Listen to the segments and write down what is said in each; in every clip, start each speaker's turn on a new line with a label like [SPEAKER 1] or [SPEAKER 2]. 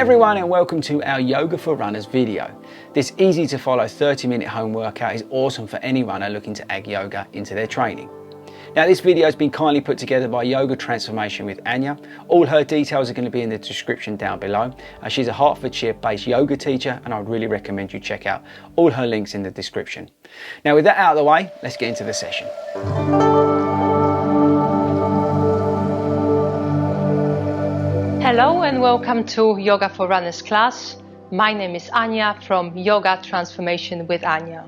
[SPEAKER 1] everyone and welcome to our Yoga for Runners video. This easy to follow 30-minute home workout is awesome for any runner looking to add yoga into their training. Now this video has been kindly put together by Yoga Transformation with Anya. All her details are going to be in the description down below. She's a Hertfordshire based yoga teacher and I would really recommend you check out all her links in the description. Now with that out of the way, let's get into the session.
[SPEAKER 2] Hello and welcome to Yoga for Runners class. My name is Anya from Yoga Transformation with Anya.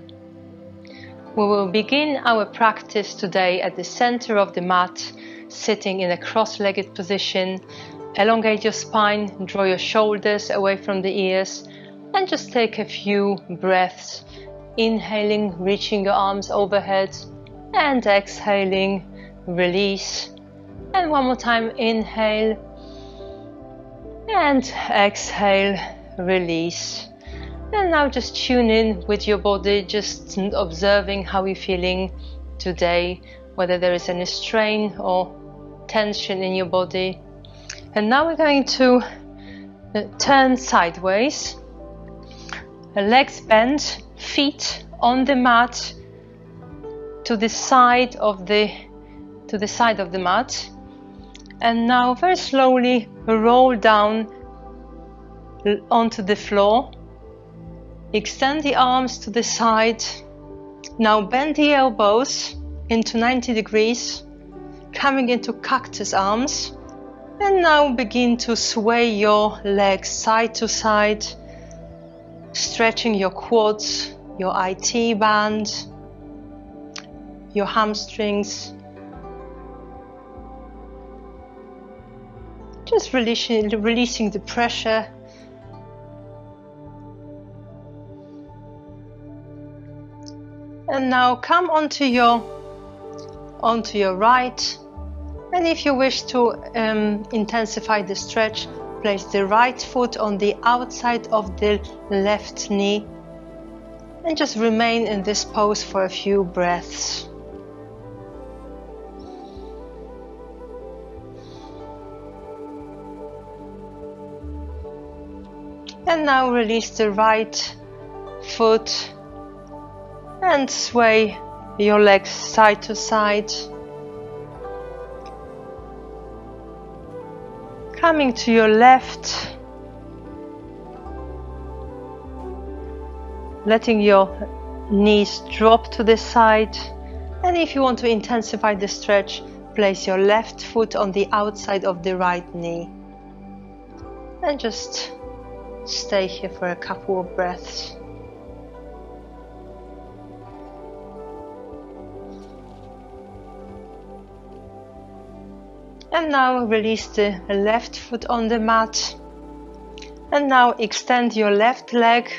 [SPEAKER 2] We will begin our practice today at the center of the mat, sitting in a cross-legged position. Elongate your spine, draw your shoulders away from the ears and just take a few breaths. Inhaling, reaching your arms overhead and exhaling, release. And one more time, inhale. And exhale, release. And now just tune in with your body, just observing how you're feeling today, whether there is any strain or tension in your body. And now we're going to turn sideways, legs bent, feet on the mat to the side of the mat. And now very slowly roll down onto the floor. Extend the arms to the side. Now bend the elbows into 90 degrees, coming into cactus arms. And now begin to sway your legs side to side, stretching your quads, your IT band, your hamstrings. Just releasing the pressure. And now come onto your right. And if you wish to intensify the stretch, place the right foot on the outside of the left knee. And just remain in this pose for a few breaths. And now release the right foot and sway your legs side to side. Coming to your left, letting your knees drop to the side. And if you want to intensify the stretch, place your left foot on the outside of the right knee. And just stay here for a couple of breaths. And now release the left foot on the mat. And now extend your left leg.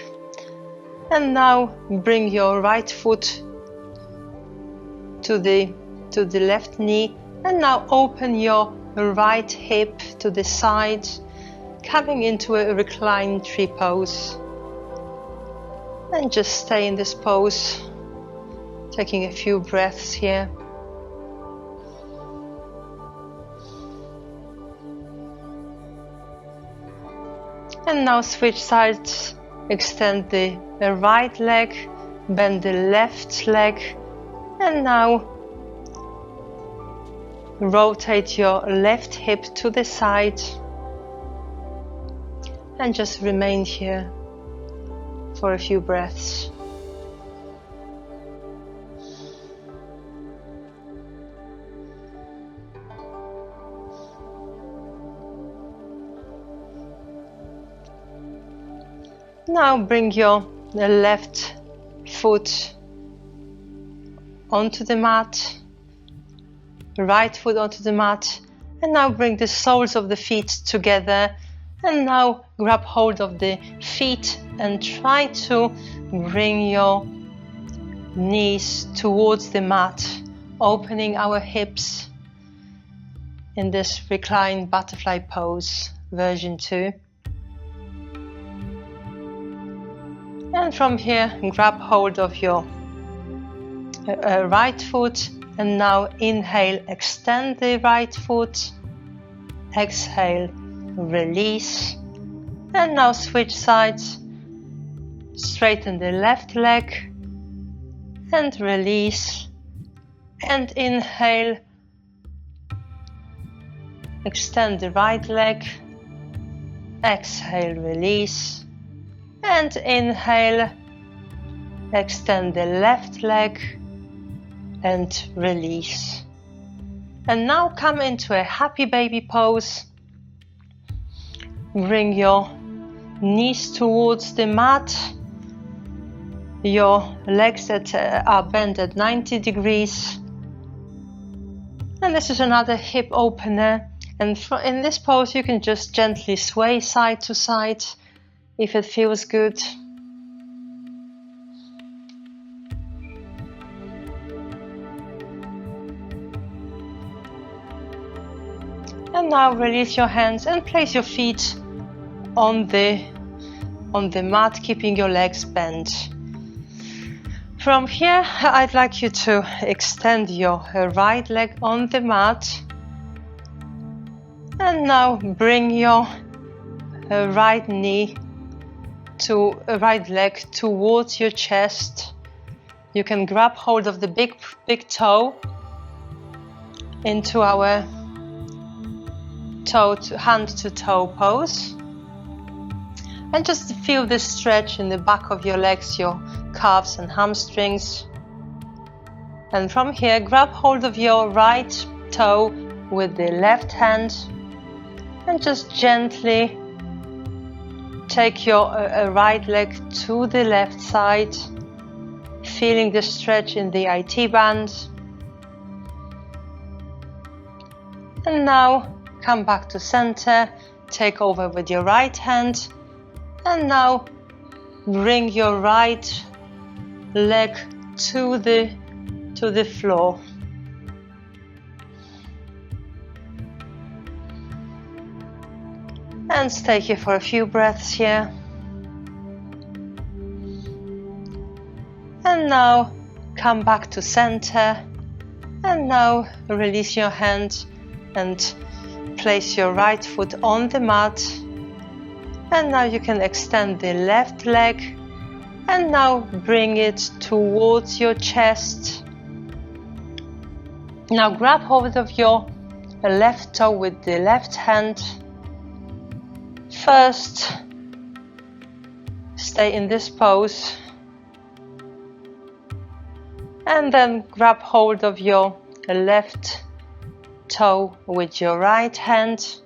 [SPEAKER 2] And now bring your right foot to the left knee. And now open your right hip to the side, coming into a recline tree pose. And just stay in this pose, taking a few breaths here. And now switch sides, extend the right leg, bend the left leg, and now rotate your left hip to the side. And just remain here for a few breaths. Now bring your left foot onto the mat, right foot onto the mat, and now bring the soles of the feet together. And now grab hold of the feet and try to bring your knees towards the mat, opening our hips in this reclined butterfly pose, version 2. And from here, grab hold of your right foot and now inhale, extend the right foot, exhale, release, And now switch sides. Straighten the left leg and release. And inhale. Extend the right leg. Exhale, release. And inhale. Extend the left leg and release. And now come into a happy baby pose. Bring your knees towards the mat. Your legs that are bent at 90 degrees. And this is another hip opener. And in this pose you can just gently sway side to side if it feels good. And now release your hands and place your feet on the mat, keeping your legs bent. From here, I'd like you to extend your right leg on the mat. And now bring your right leg towards your chest. You can grab hold of the big toe into our hand to toe pose. And just feel this stretch in the back of your legs, your calves and hamstrings. And from here, grab hold of your right toe with the left hand and just gently take your right leg to the left side, feeling the stretch in the IT band. And now come back to center, take over with your right hand, and now bring your right leg to the floor. And stay here for a few breaths here. And now come back to center. And now release your hand and place your right foot on the mat. And now you can extend the left leg. And now bring it towards your chest. Now grab hold of your left toe with the left hand. First, stay in this pose. And then grab hold of your left toe with your right hand.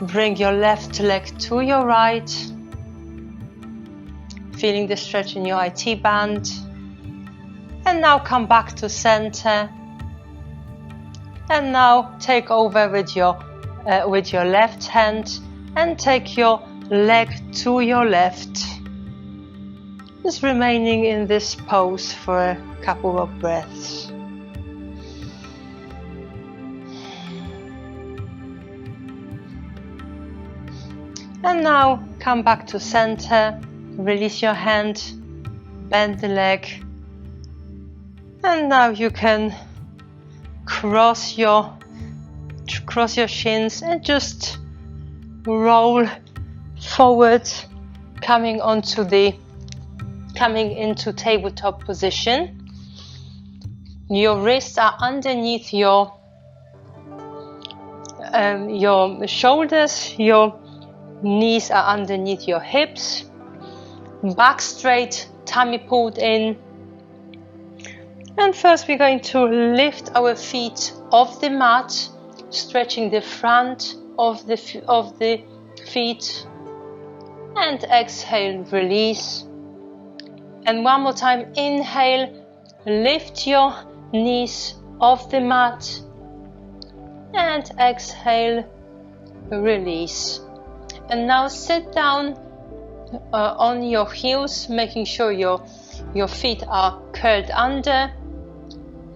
[SPEAKER 2] Bring your left leg to your right. Feeling the stretch in your IT band. And now come back to center. And now take over with your left hand and take your leg to your left. Just remaining in this pose for a couple of breaths. And now come back to center, release your hand, bend the leg. And now you can cross your shins and just roll forward, coming into tabletop position. Your wrists are underneath your shoulders, your knees are underneath your hips, back straight, tummy pulled in. And first we're going to lift our feet off the mat, stretching the front of the feet, and exhale, release. And one more time, inhale, lift your knees off the mat, and exhale, release. And now sit down on your heels, making sure your feet are curled under.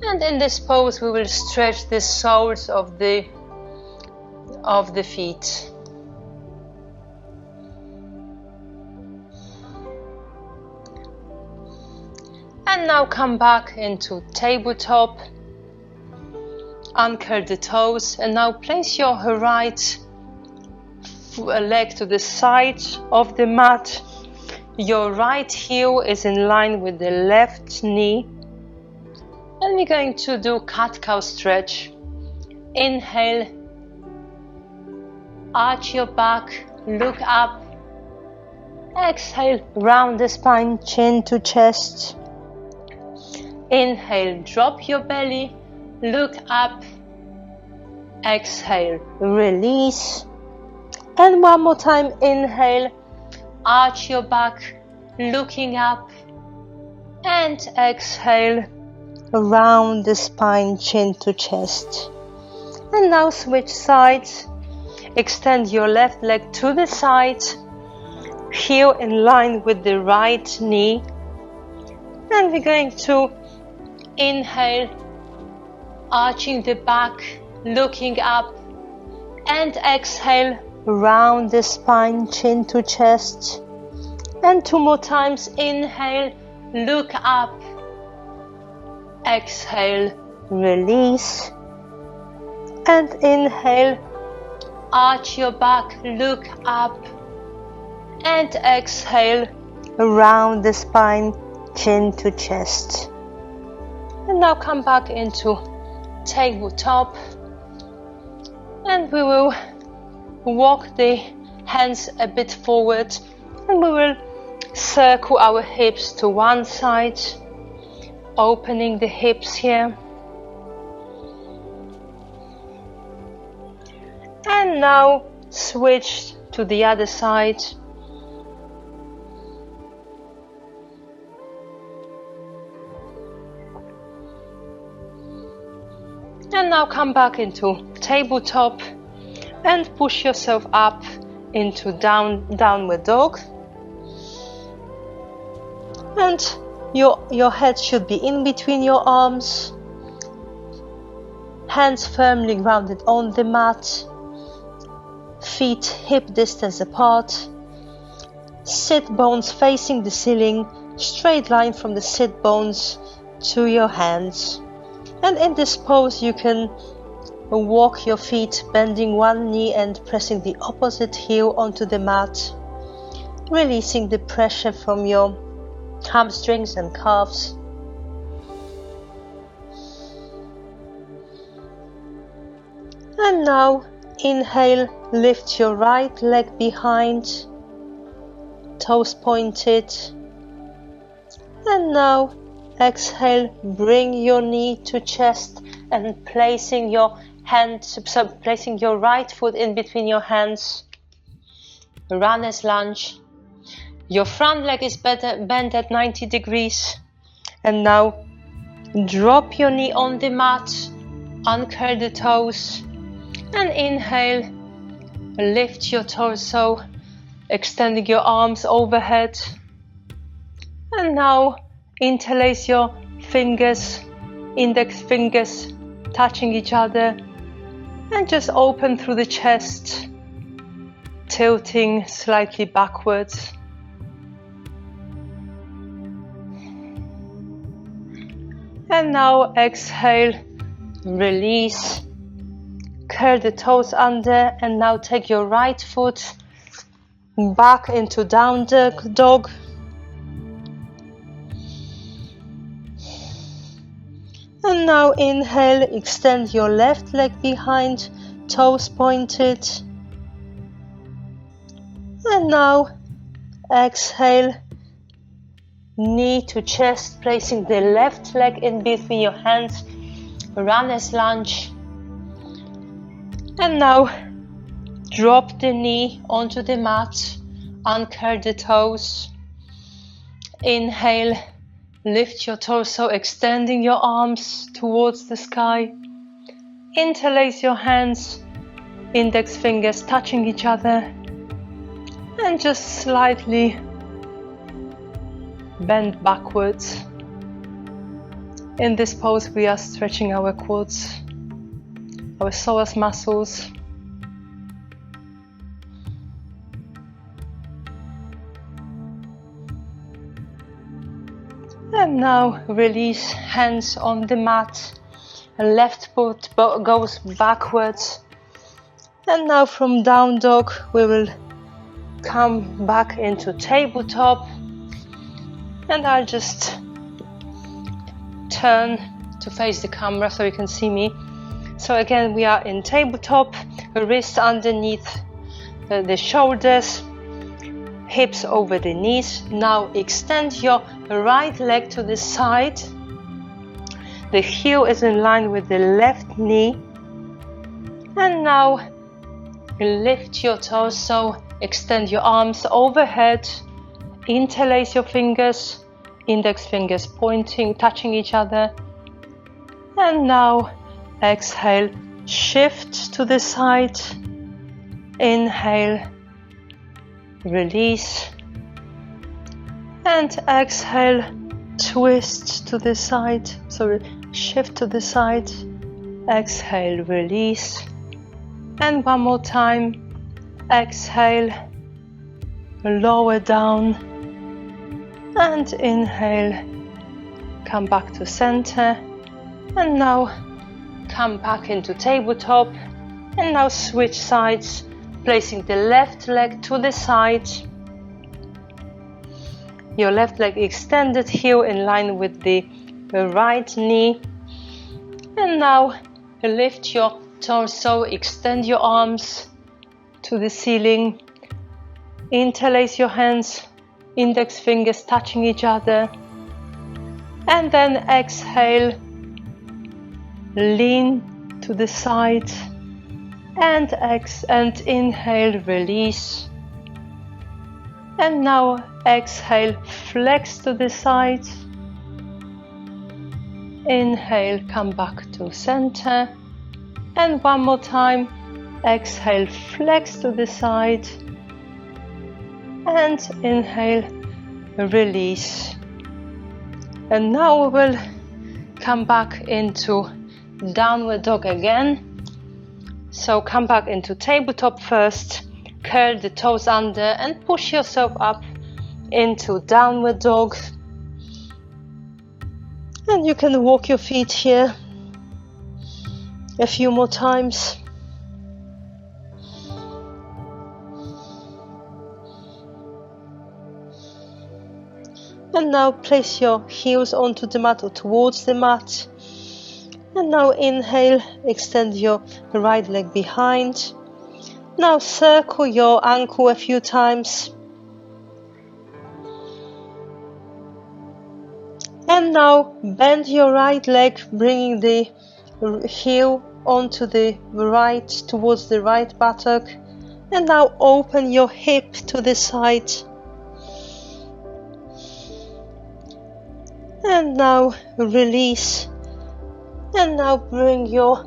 [SPEAKER 2] And in this pose we will stretch the soles of the feet. And now come back into tabletop, uncurl the toes, and now place your right leg to the side of the mat. Your right heel is in line with the left knee. And we're going to do cat-cow stretch. Inhale, arch your back, look up. Exhale, round the spine, chin to chest. Inhale, drop your belly, look up. Exhale, release. And one more time, inhale, arch your back, looking up. And exhale, round the spine, chin to chest. And now switch sides. Extend your left leg to the side, heel in line with the right knee. And we're going to inhale, arching the back, looking up. And exhale, round the spine, chin to chest. And two more times, inhale, look up. Exhale, release. And inhale, arch your back, look up. And exhale, round the spine, chin to chest. And now come back into tabletop. And we will walk the hands a bit forward. And we will circle our hips to one side, opening the hips here. And now switch to the other side. And now come back into tabletop and push yourself up into downward dog. And your head should be in between your arms. Hands firmly grounded on the mat. Feet hip distance apart. Sit bones facing the ceiling. Straight line from the sit bones to your hands. And in this pose you can walk your feet, bending one knee and pressing the opposite heel onto the mat, releasing the pressure from your hamstrings and calves. And now inhale, lift your right leg behind, toes pointed. And now exhale, bring your knee to chest and placing your right foot in between your hands. Runner's lunge. Your front leg is bent at 90 degrees. And now drop your knee on the mat, uncurl the toes, and inhale, lift your torso, extending your arms overhead. And now interlace your fingers, index fingers touching each other, and just open through the chest, tilting slightly backwards. And now exhale, release, curl the toes under, and now take your right foot back into down dog. And now inhale, extend your left leg behind, toes pointed. And now exhale, knee to chest, placing the left leg in between your hands, runner's lunge. And now drop the knee onto the mat, uncurl the toes. Inhale, lift your torso, extending your arms towards the sky. Interlace your hands, index fingers touching each other, and just slightly bend backwards. In this pose we are stretching our quads, our psoas muscles. And now release, hands on the mat. Left foot goes backwards. And now from down dog, we will come back into tabletop. And I'll just turn to face the camera so you can see me. So again, we are in tabletop, wrists underneath the shoulders, hips over the knees. Now extend your right leg to the side. The heel is in line with the left knee. And now lift your torso, extend your arms overhead, interlace your fingers, index fingers pointing, touching each other. And now exhale, shift to the side. Inhale, release. And exhale, twist to the side. Sorry, shift to the side. Exhale, release. And one more time. Exhale, lower down. And inhale, come back to center. And now come back into tabletop. And now switch sides, placing the left leg to the side. Your left leg extended, heel in line with the right knee. And now lift your torso, extend your arms to the ceiling. Interlace your hands, index fingers touching each other. And then exhale, lean to the side. And inhale, release. And now exhale, flex to the side. Inhale, come back to center. And one more time. Exhale, flex to the side. And inhale, release. And now we will come back into downward dog again. So come back into tabletop first, curl the toes under and push yourself up into downward dog. And you can walk your feet here a few more times. And now place your heels onto the mat or towards the mat. And now inhale, extend your right leg behind. Now circle your ankle a few times. And now bend your right leg, bringing the heel onto the right, towards the right buttock. And now open your hip to the side. And now release. And now bring your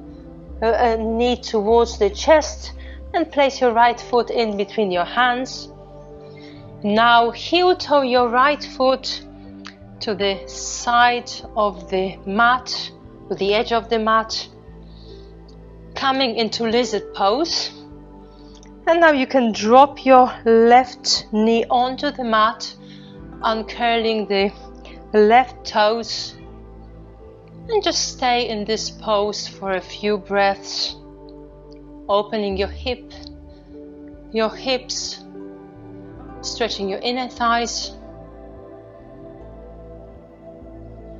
[SPEAKER 2] knee towards the chest and place your right foot in between your hands. Now heel toe your right foot to the side of the mat, to the edge of the mat, coming into lizard pose. And now you can drop your left knee onto the mat, uncurling the left toes. And just stay in this pose for a few breaths, opening your hips, stretching your inner thighs.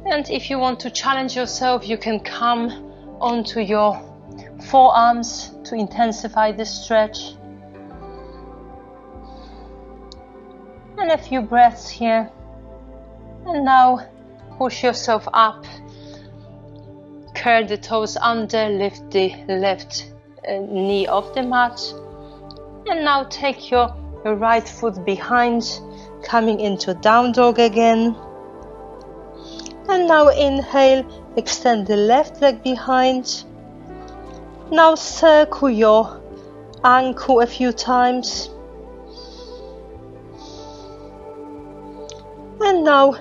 [SPEAKER 2] And if you want to challenge yourself, you can come onto your forearms to intensify the stretch. And a few breaths here. And now push yourself up. Curl the toes under, lift the left knee off the mat. And now take your right foot behind, coming into down dog again. And now inhale, extend the left leg behind. Now circle your ankle a few times. And now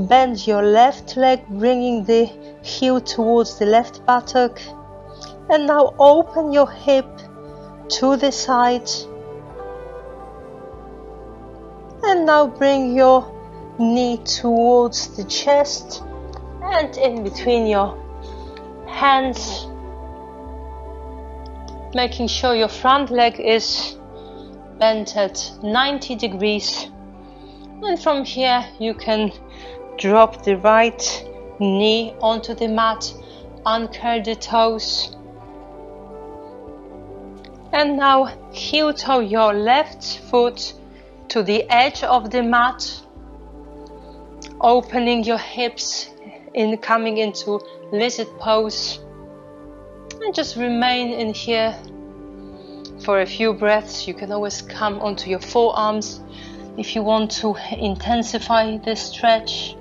[SPEAKER 2] bend your left leg, bringing the heel towards the left buttock. And now open your hip to the side. And now bring your knee towards the chest and in between your hands. making sure your front leg is bent at 90 degrees. And from here you can drop the right knee onto the mat, uncurl the toes. And now heel toe your left foot to the edge of the mat, opening your hips in coming into lizard pose. And just remain in here for a few breaths. You can always come onto your forearms if you want to intensify the stretch.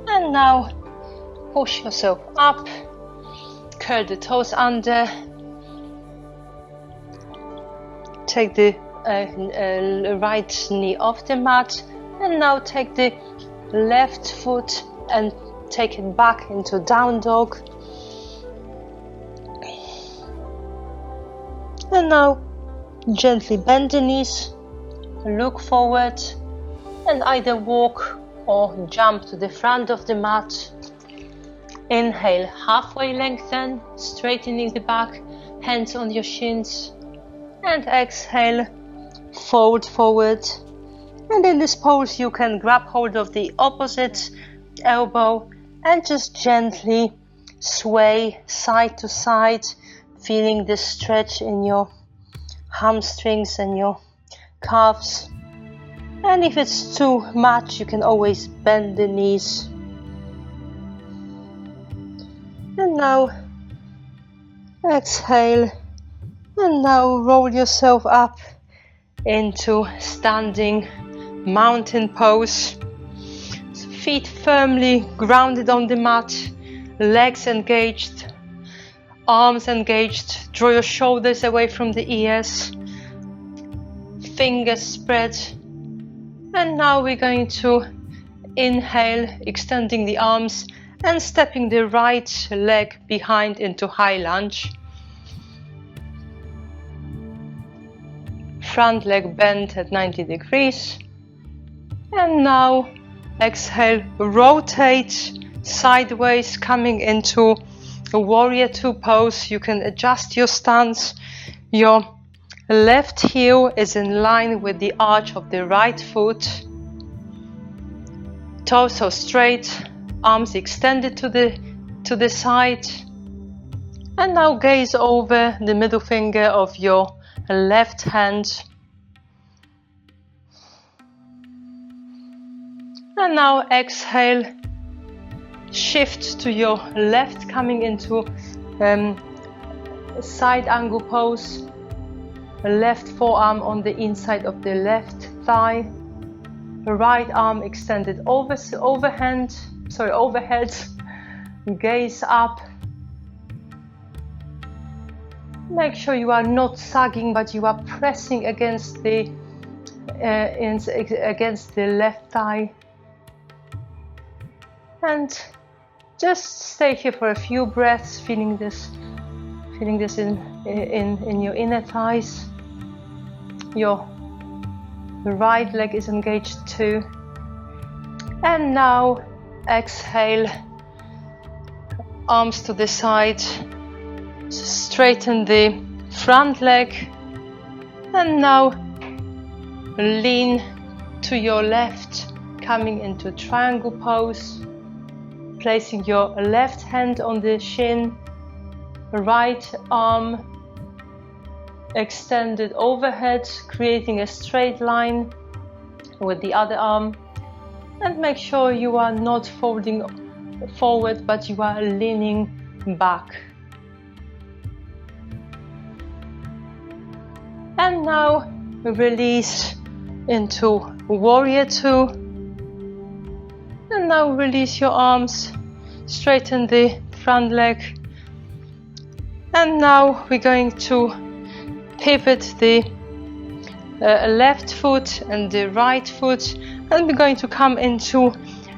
[SPEAKER 2] And now push yourself up, curl the toes under, take the right knee off the mat, and now take the left foot and take it back into down dog. And now gently bend the knees, look forward, and either walk or jump to the front of the mat. Inhale, halfway lengthen, straightening the back, hands on your shins. And exhale, fold forward. And in this pose you can grab hold of the opposite elbow and just gently sway side to side, feeling the stretch in your hamstrings and your calves. And if it's too much, you can always bend the knees. And now exhale, and now roll yourself up into standing mountain pose. So feet firmly grounded on the mat, legs engaged, arms engaged. Draw your shoulders away from the ears, fingers spread. And now we're going to inhale, extending the arms and stepping the right leg behind into high lunge. Front leg bent at 90 degrees. And now exhale, rotate sideways, coming into a warrior two pose. You can adjust your stance. Your left heel is in line with the arch of the right foot. Torso straight, arms extended to the side. And now gaze over the middle finger of your left hand. And now exhale, shift to your left, coming into side angle pose. Left forearm on the inside of the left thigh. Right arm extended overhead. Gaze up. Make sure you are not sagging, but you are pressing against the left thigh. And just stay here for a few breaths, feeling this in your inner thighs. Your right leg is engaged too. And now exhale, arms to the side. Straighten the front leg. And now lean to your left, coming into triangle pose. Placing your left hand on the shin, right arm extended overhead, creating a straight line with the other arm. And make sure you are not folding forward, but you are leaning back. And now release into warrior two. And now release your arms, straighten the front leg. And now we're going to pivot the left foot and the right foot, and we're going to come into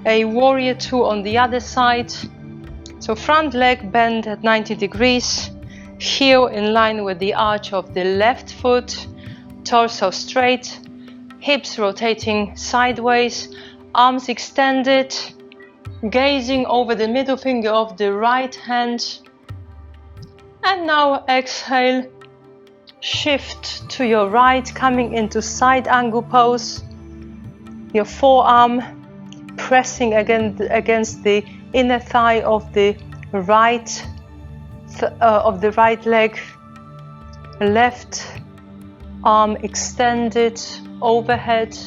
[SPEAKER 2] a warrior two on the other side. So front leg bend at 90 degrees, heel in line with the arch of the left foot, torso straight, hips rotating sideways, arms extended, gazing over the middle finger of the right hand. And now exhale, shift to your right, coming into side angle pose. Your forearm pressing against the inner thigh of the right leg. Left arm extended overhead.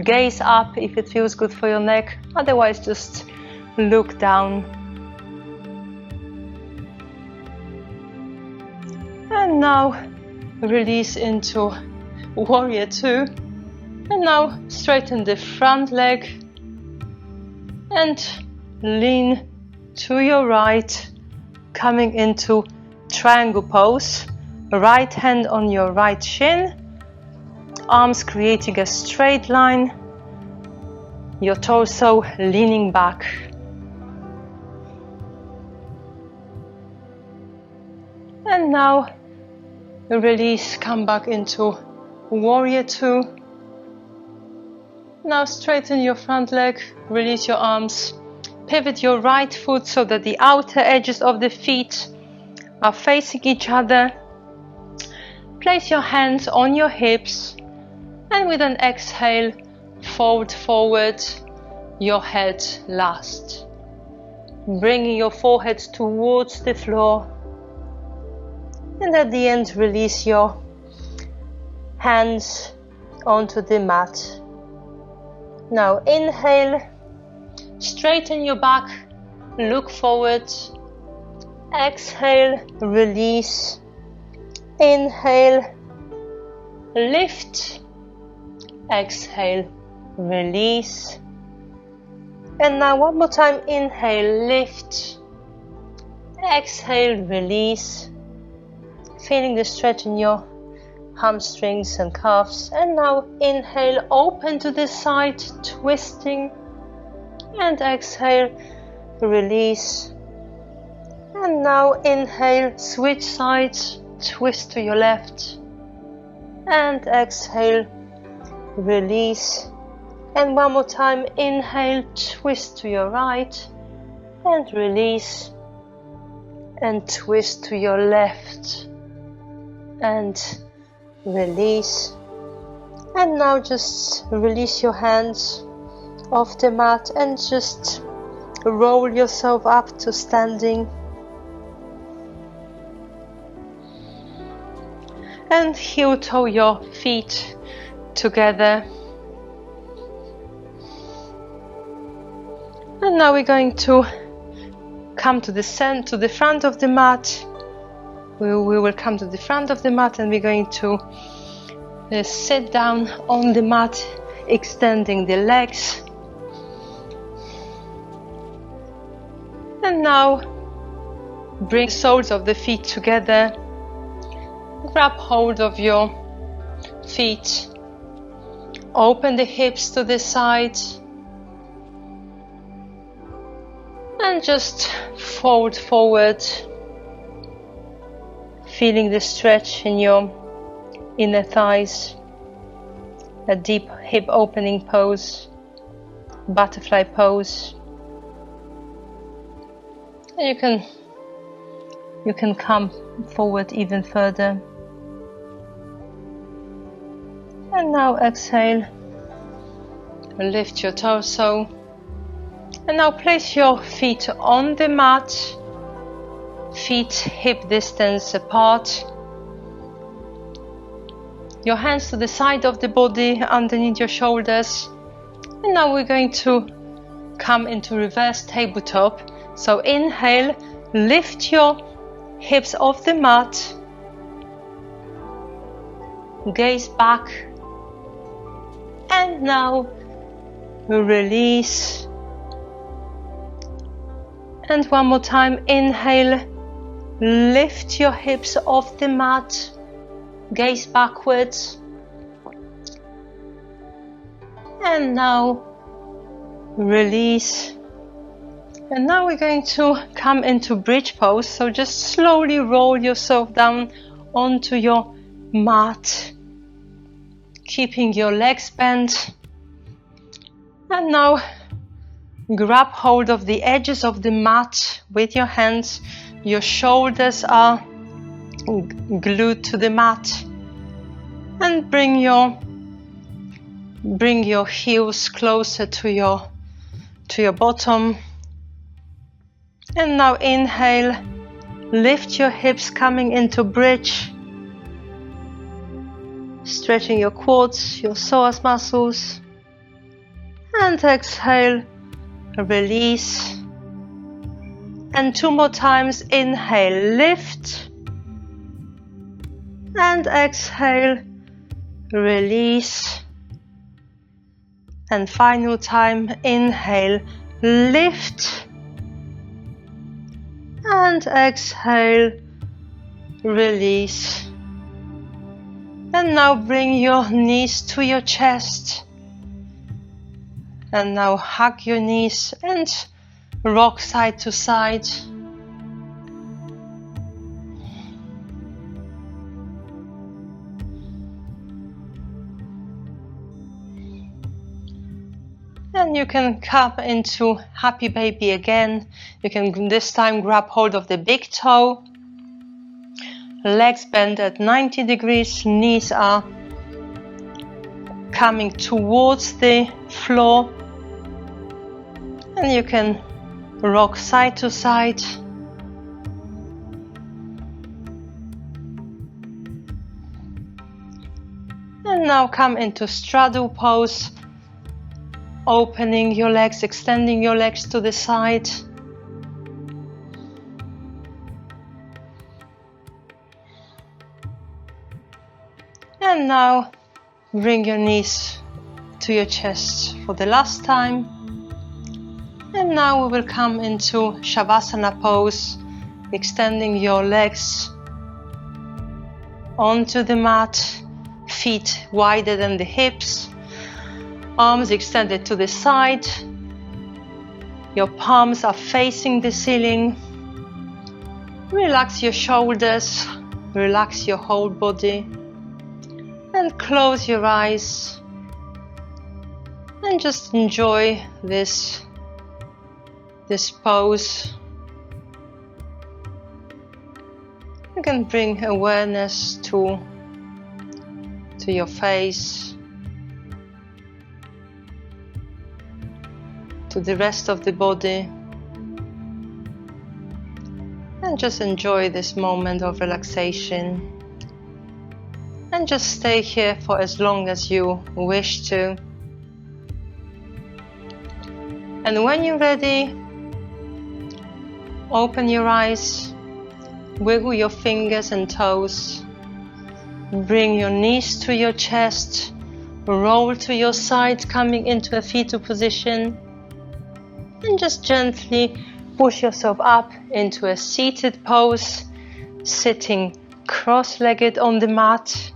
[SPEAKER 2] Gaze up if it feels good for your neck. Otherwise, just look down. And now release into Warrior Two. And now straighten the front leg and lean to your right, coming into triangle pose. Right hand on your right shin, arms creating a straight line, your torso leaning back. And now release, come back into Warrior Two. Now straighten your front leg, release your arms, pivot your right foot so that the outer edges of the feet are facing each other. Place your hands on your hips, and with an exhale, fold forward, your head last. Bringing your forehead towards the floor. And at the end, release your hands onto the mat. Now inhale, straighten your back, look forward. Exhale, release. Inhale, lift. Exhale, release. And now one more time, inhale, lift. Exhale, release. Feeling the stretch in your hamstrings and calves. And now inhale, open to the side, twisting. And exhale, release. And now inhale, switch sides, twist to your left. And exhale, release. And one more time, inhale, twist to your right. And release. And twist to your left. And release. And now just release your hands off the mat and just roll yourself up to standing. And heel toe your feet together. And now we're going to come to the front of the mat. We will come to the front of the mat and we're going to sit down on the mat, extending the legs. And now bring soles of the feet together. Grab hold of your feet. Open the hips to the side. And just fold forward. Feeling the stretch in your inner thighs. A deep hip opening pose. Butterfly pose. And you can come forward even further. And now exhale. Lift your torso. And now place your feet on the mat. Feet hip distance apart. Your hands to the side of the body, underneath your shoulders. And now we're going to come into reverse tabletop. So inhale, lift your hips off the mat. Gaze back. And now release. And one more time, inhale, lift your hips off the mat. Gaze backwards. And now release. And now we're going to come into bridge pose. So just slowly roll yourself down onto your mat, keeping your legs bent. And now Grab hold of the edges of the mat with your hands. Your shoulders are glued to the mat. And bring your heels closer to your bottom. And now inhale, lift your hips coming into bridge. Stretching your quads, your psoas muscles. And exhale, release. And 2 more times, inhale, lift. And exhale, release. And final time, inhale, lift. And exhale, release. And now bring your knees to your chest. And now hug your knees and rock side to side. And you can come into happy baby again. You can this time grab hold of the big toe. Legs bend at 90 degrees, knees are coming towards the floor. And you can rock side to side. And now come into straddle pose, opening your legs, extending your legs to the side. And now bring your knees to your chest for the last time. And now we will come into Shavasana Pose, extending your legs onto the mat, feet wider than the hips, arms extended to the side. Your palms are facing the ceiling. Relax your shoulders, relax your whole body. And close your eyes and just enjoy this pose. You can bring awareness to your face, to the rest of the body, and just enjoy this moment of relaxation. And just stay here for as long as you wish to. And when you're ready, open your eyes, wiggle your fingers and toes, bring your knees to your chest, roll to your side, coming into a fetal position, and just gently push yourself up into a seated pose, sitting cross-legged on the mat.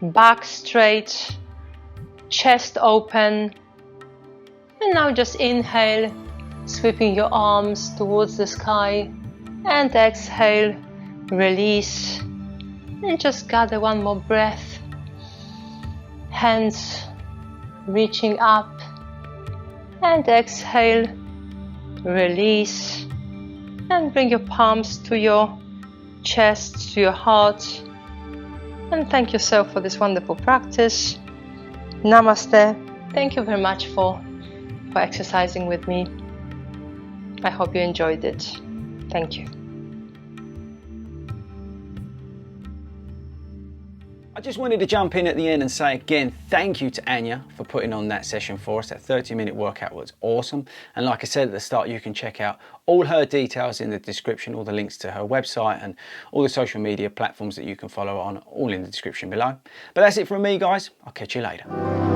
[SPEAKER 2] Back straight, chest open, and now just inhale, sweeping your arms towards the sky, and exhale, release, and just gather one more breath. Hands reaching up, and exhale, release, and bring your palms to your chest, to your heart. And thank yourself for this wonderful practice. Namaste. Thank you very much for exercising with me. I hope you enjoyed it. Thank you.
[SPEAKER 1] I just wanted to jump in at the end and say again, thank you to Anya for putting on that session for us. That 30-minute workout was awesome. And like I said at the start, you can check out all her details in the description, all the links to her website and all the social media platforms that you can follow on, all in the description below. But that's it from me, guys. I'll catch you later.